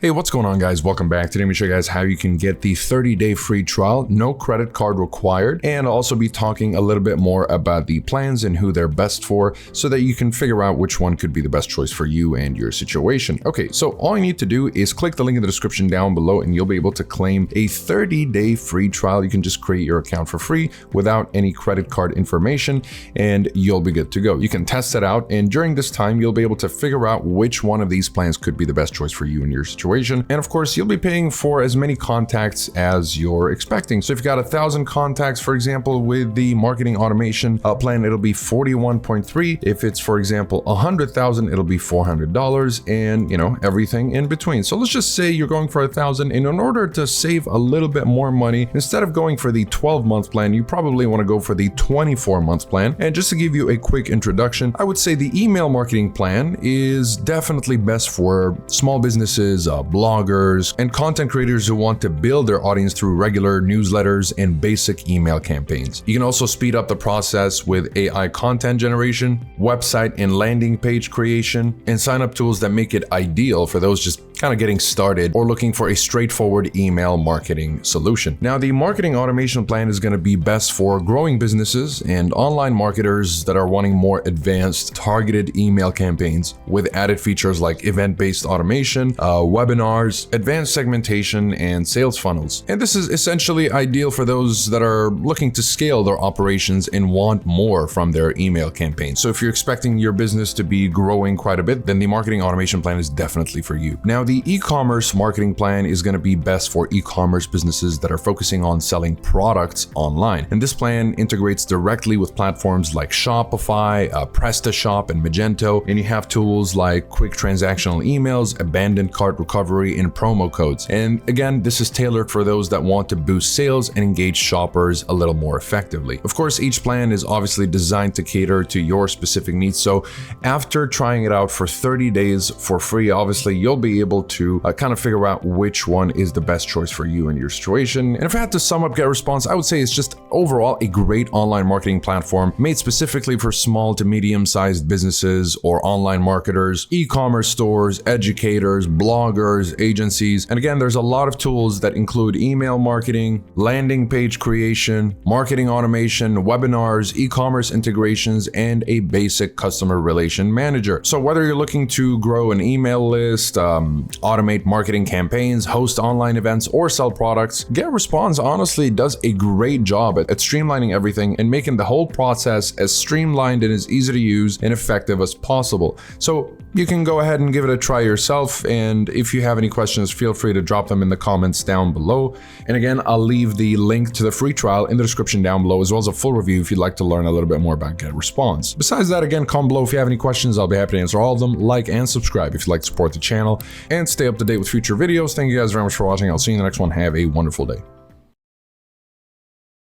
Hey, what's going on, guys? Welcome back. Today I'm going to show you guys how you can get the 30-day free trial, no credit card required, and I'll also be talking a little bit more about the plans and who they're best for so that you can figure out which one could be the best choice for you and your situation. Okay, so all you need to do is click the link in the description down below and you'll be able to claim a 30-day free trial. You can just create your account for free without any credit card information and you'll be good to go. You can test it out, and during this time, you'll be able to figure out which one of these plans could be the best choice for you and your situation. And of course, you'll be paying for as many contacts as you're expecting. So if you've got 1,000 contacts, for example, with the marketing automation plan, it'll be $41.3. If it's, for example, 100,000, it'll be $400, and everything in between. So let's just say you're going for 1,000, and in order to save a little bit more money, instead of going for the 12-month plan, you probably want to go for the 24-month plan. And just to give you a quick introduction, I would say the email marketing plan is definitely best for small businesses, bloggers, and content creators who want to build their audience through regular newsletters and basic email campaigns. You can also speed up the process with AI content generation, website and landing page creation, and sign-up tools that make it ideal for those just kind of getting started or looking for a straightforward email marketing solution. Now, the marketing automation plan is going to be best for growing businesses and online marketers that are wanting more advanced targeted email campaigns with added features like event-based automation, webinars, advanced segmentation, and sales funnels. And this is essentially ideal for those that are looking to scale their operations and want more from their email campaign. So if you're expecting your business to be growing quite a bit, then the marketing automation plan is definitely for you. Now, the e-commerce marketing plan is going to be best for e-commerce businesses that are focusing on selling products online. And this plan integrates directly with platforms like Shopify, PrestaShop, and Magento. And you have tools like quick transactional emails, abandoned cart recovery, and promo codes. And again, this is tailored for those that want to boost sales and engage shoppers a little more effectively. Of course, each plan is obviously designed to cater to your specific needs. So after trying it out for 30 days for free, obviously you'll be able to kind of figure out which one is the best choice for you and your situation. And if I had to sum up GetResponse, I would say it's just overall a great online marketing platform made specifically for small to medium-sized businesses or online marketers, e-commerce stores, educators, bloggers, agencies. And again, there's a lot of tools that include email marketing, landing page creation, marketing automation, webinars, e-commerce integrations, and a basic customer relation manager. So whether you're looking to grow an email list, automate marketing campaigns, host online events, or sell products, GetResponse honestly does a great job at streamlining everything and making the whole process as streamlined and as easy to use and effective as possible. So you can go ahead and give it a try yourself, and if you have any questions, feel free to drop them in the comments down below. And again, I'll leave the link to the free trial in the description down below, as well as a full review if you'd like to learn a little bit more about GetResponse. Besides that, again, comment below if you have any questions. I'll be happy to answer all of them. Like and subscribe if you'd like to support the channel and stay up to date with future videos. Thank you guys very much for watching. I'll see you in the next one. Have a wonderful day.